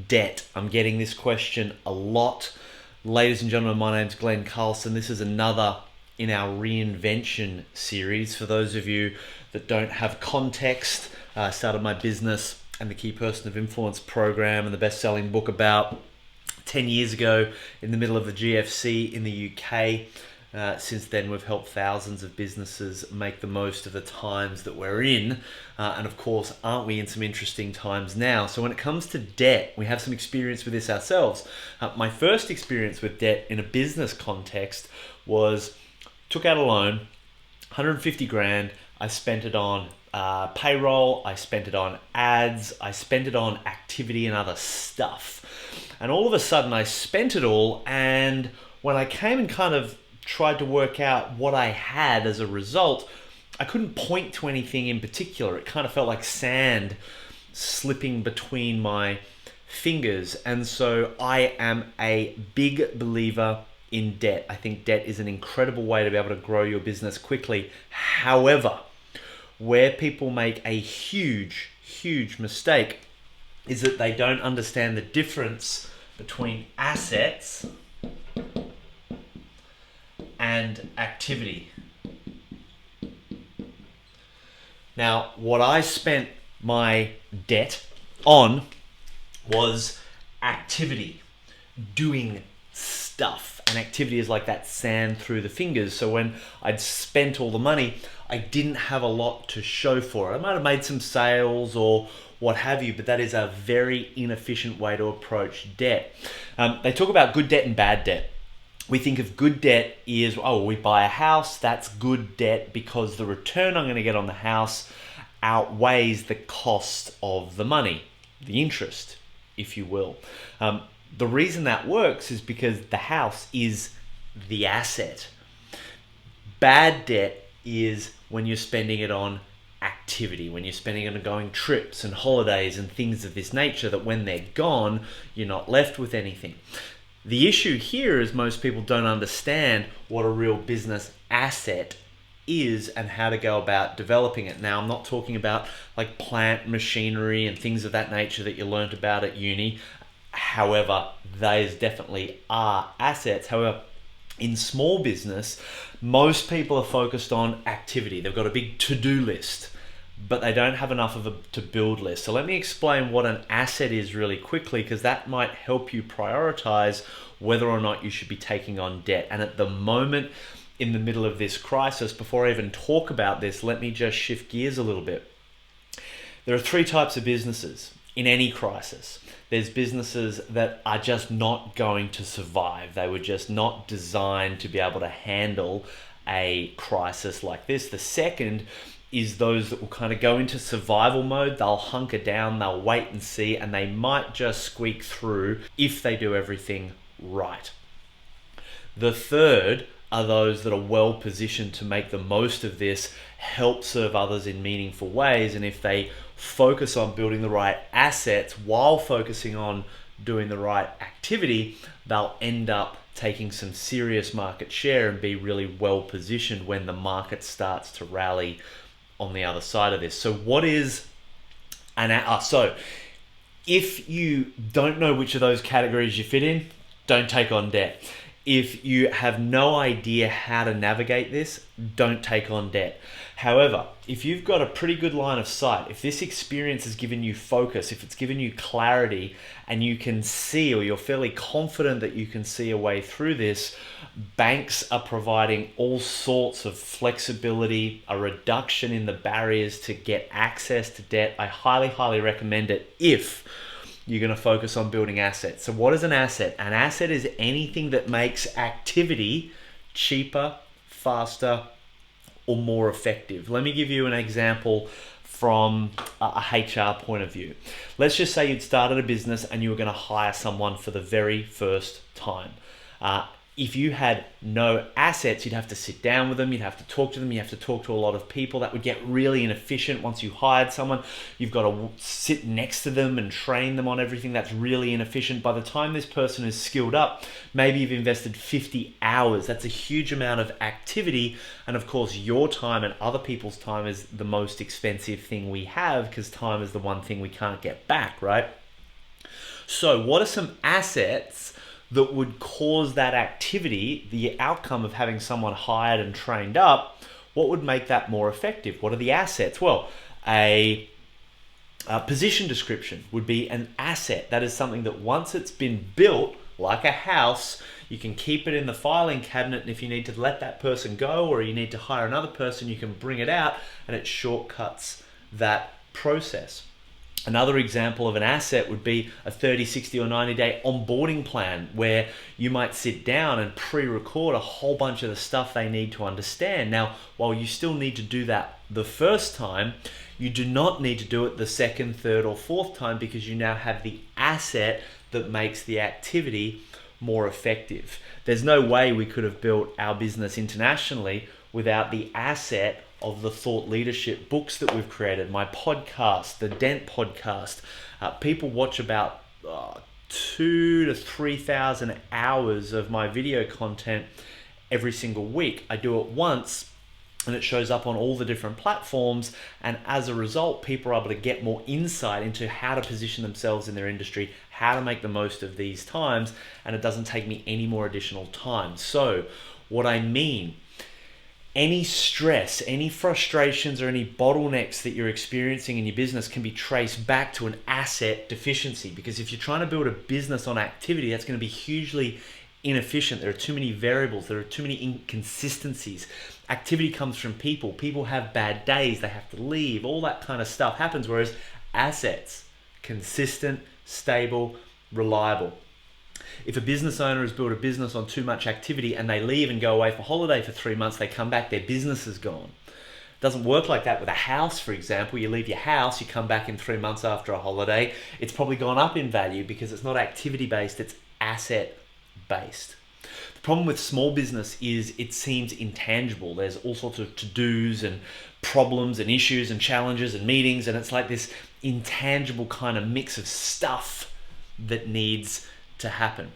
debt. I'm getting this question a lot. Ladies and gentlemen, my name's Glenn Carlson. This is another in our reinvention series. For those of you that don't have context, I started my business and the Key Person of Influence program and the best-selling book about 10 years ago in the middle of the GFC in the UK. Since then, we've helped thousands of businesses make the most of the times that we're in. And of course, aren't we in some interesting times now? So when it comes to debt, we have some experience with this ourselves. My first experience with debt in a business context was, took out a loan, 150 grand. I spent it on payroll, I spent it on ads, I spent it on activity and other stuff. And all of a sudden I spent it all, and when I came and kind of tried to work out what I had as a result, I couldn't point to anything in particular. It kind of felt like sand slipping between my fingers. And so I am a big believer in debt. I think debt is an incredible way to be able to grow your business quickly. However, where people make a huge mistake is that they don't understand the difference between assets and activity. Now, what I spent my debt on was activity, doing stuff. And activity is like that sand through the fingers. So when I'd spent all the money, I didn't have a lot to show for it. I might have made some sales or what have you, but that is a very inefficient way to approach debt. They talk about good debt and bad debt. We think of good debt is, we buy a house, that's good debt because the return I'm going to get on the house outweighs the cost of the money, the interest, if you will. The reason that works is because the house is the asset. Bad debt is when you're spending it on activity, when you're spending it on going trips and holidays and things of this nature, that when they're gone, you're not left with anything. The issue here is most people don't understand what a real business asset is and how to go about developing it. Now, I'm not talking about like plant machinery and things of that nature that you learned about at uni. However, those definitely are assets. However, in small business, most people are focused on activity. They've got a big to-do list, but they don't have enough of a to-build list. So let me explain what an asset is really quickly, because that might help you prioritize whether or not you should be taking on debt. And at the moment, in the middle of this crisis, before I even talk about this, let me just shift gears a little bit. There are three types of businesses in any crisis. There's businesses that are just not going to survive. They were just not designed to be able to handle a crisis like this. The second is those that will kind of go into survival mode. They'll hunker down, they'll wait and see, and they might just squeak through if they do everything right. The third are those that are well positioned to make the most of this, help serve others in meaningful ways, and if they focus on building the right assets while focusing on doing the right activity, they'll end up taking some serious market share and be really well positioned when the market starts to rally on the other side of this. So what is so if you don't know which of those categories you fit in, don't take on debt. If you have no idea how to navigate this, don't take on debt. However, if you've got a pretty good line of sight, if this experience has given you focus, if it's given you clarity, and you can see, or you're fairly confident that you can see a way through this, banks are providing all sorts of flexibility, a reduction in the barriers to get access to debt. I highly recommend it if you're going to focus on building assets. So what is an asset? An asset is anything that makes activity cheaper, faster, or more effective. Let me give you an example from a HR point of view. Let's just say you'd started a business and you were going to hire someone for the very first time. If you had no assets, you'd have to sit down with them, you'd have to talk to them, you have to talk to a lot of people. That would get really inefficient. Once you hired someone, you've got to sit next to them and train them on everything. That's really inefficient. By the time this person is skilled up, maybe you've invested 50 hours. That's a huge amount of activity. And of course, your time and other people's time is the most expensive thing we have, because time is the one thing we can't get back, right? So what are some assets that would cause that activity, the outcome of having someone hired and trained up, what would make that more effective? What are the assets? Well, a position description would be an asset. That is something that once it's been built, like a house, you can keep it in the filing cabinet, and if you need to let that person go or you need to hire another person, you can bring it out, and it shortcuts that process. Another example of an asset would be a 30, 60 or 90-day onboarding plan where you might sit down and pre-record a whole bunch of the stuff they need to understand. Now, while you still need to do that the first time, you do not need to do it the second, third or fourth time, because you now have the asset that makes the activity more effective. There's no way we could have built our business internationally without the asset of the thought leadership books that we've created, my podcast, the Dent podcast. People watch about 2,000 to 3,000 hours of my video content every single week. I do it once and it shows up on all the different platforms, and as a result, people are able to get more insight into how to position themselves in their industry, how to make the most of these times, and it doesn't take me any more additional time. So what I mean, any stress, any frustrations, or any bottlenecks that you're experiencing in your business can be traced back to an asset deficiency. Because if you're trying to build a business on activity, that's going to be hugely inefficient. There are too many variables. There are too many inconsistencies. Activity comes from people. People have bad days. They have to leave. All that kind of stuff happens. Whereas assets, consistent, stable, reliable. If a business owner has built a business on too much activity and they leave and go away for holiday for 3 months, they come back, their business is gone. It doesn't work like that with a house, for example. You leave your house, you come back in 3 months after a holiday, it's probably gone up in value because it's not activity-based, it's asset-based. The problem with small business is it seems intangible. There's all sorts of to-dos and problems and issues and challenges and meetings, and it's like this intangible kind of mix of stuff that needs to happen.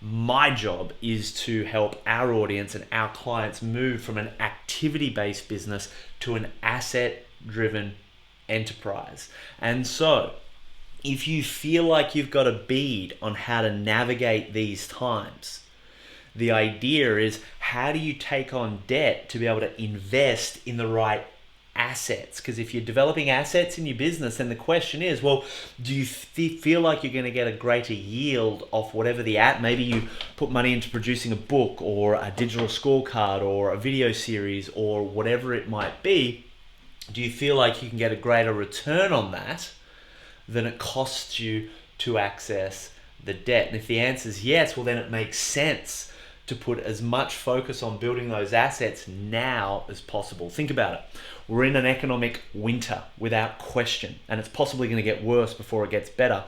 My job is to help our audience and our clients move from an activity-based business to an asset-driven enterprise. And so, if you feel like you've got a bead on how to navigate these times, the idea is, how do you take on debt to be able to invest in the right assets? Because if you're developing assets in your business, then the question is, well, do you feel like you're going to get a greater yield off whatever maybe you put money into producing a book or a digital scorecard or a video series or whatever it might be? Do you feel like you can get a greater return on that than it costs you to access the debt? And if the answer is yes, well, then it makes sense to put as much focus on building those assets now as possible. Think about it. We're in an economic winter without question, and it's possibly going to get worse before it gets better.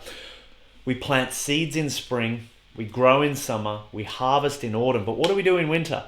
We plant seeds in spring, we grow in summer, we harvest in autumn, but what do we do in winter?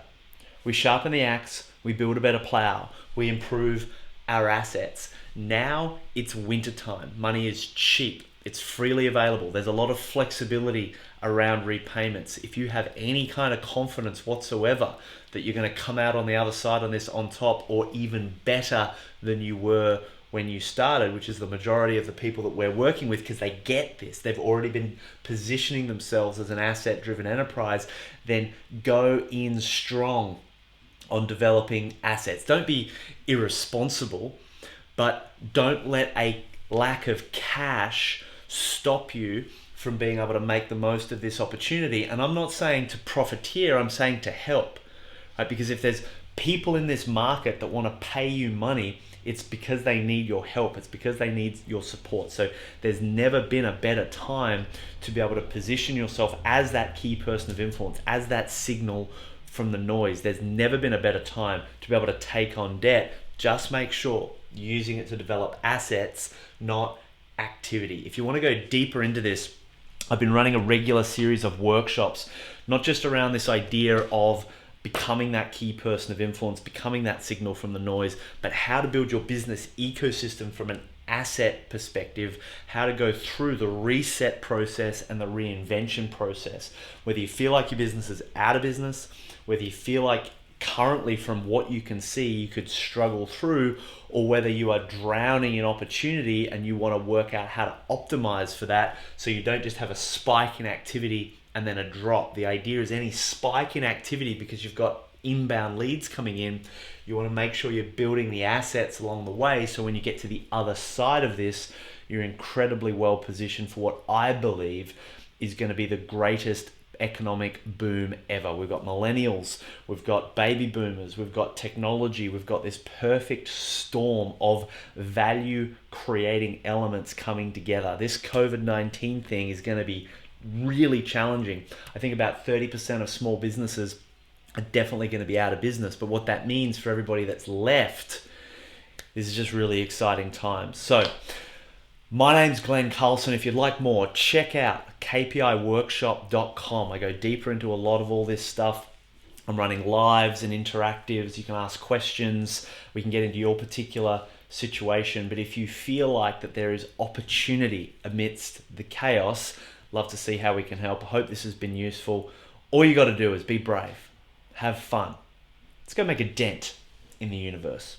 We sharpen the axe, we build a better plow, we improve our assets. Now it's winter time. Money is cheap. It's freely available. There's a lot of flexibility around repayments. If you have any kind of confidence whatsoever that you're going to come out on the other side on this on top, or even better than you were when you started, which is the majority of the people that we're working with, because they get this, they've already been positioning themselves as an asset-driven enterprise, then go in strong on developing assets. Don't be irresponsible, but don't let a lack of cash stop you from being able to make the most of this opportunity. And I'm not saying to profiteer, I'm saying to help, right? Because if there's people in this market that want to pay you money, it's because they need your help. It's because they need your support. So there's never been a better time to be able to position yourself as that key person of influence, as that signal from the noise. There's never been a better time to be able to take on debt. Just make sure you're using it to develop assets, not activity. If you want to go deeper into this, I've been running a regular series of workshops, not just around this idea of becoming that key person of influence, becoming that signal from the noise, but how to build your business ecosystem from an asset perspective, how to go through the reset process and the reinvention process. Whether you feel like your business is out of business, whether you feel like currently, from what you can see, you could struggle through, or whether you are drowning in opportunity and you want to work out how to optimize for that so you don't just have a spike in activity and then a drop. The idea is any spike in activity, because you've got inbound leads coming in, you want to make sure you're building the assets along the way, so when you get to the other side of this, you're incredibly well positioned for what I believe is going to be the greatest economic boom ever. We've got millennials, we've got baby boomers, we've got technology, we've got this perfect storm of value creating elements coming together. This COVID-19 thing is going to be really challenging. I think about 30% of small businesses are definitely going to be out of business, but what that means for everybody that's left, this is just really exciting times. So my name's Glenn Carlson. If you'd like more, check out kpiworkshop.com. I go deeper into a lot of all this stuff. I'm running lives and interactives. You can ask questions. We can get into your particular situation. But if you feel like that there is opportunity amidst the chaos, love to see how we can help. I hope this has been useful. All you got to do is be brave, have fun. Let's go make a dent in the universe.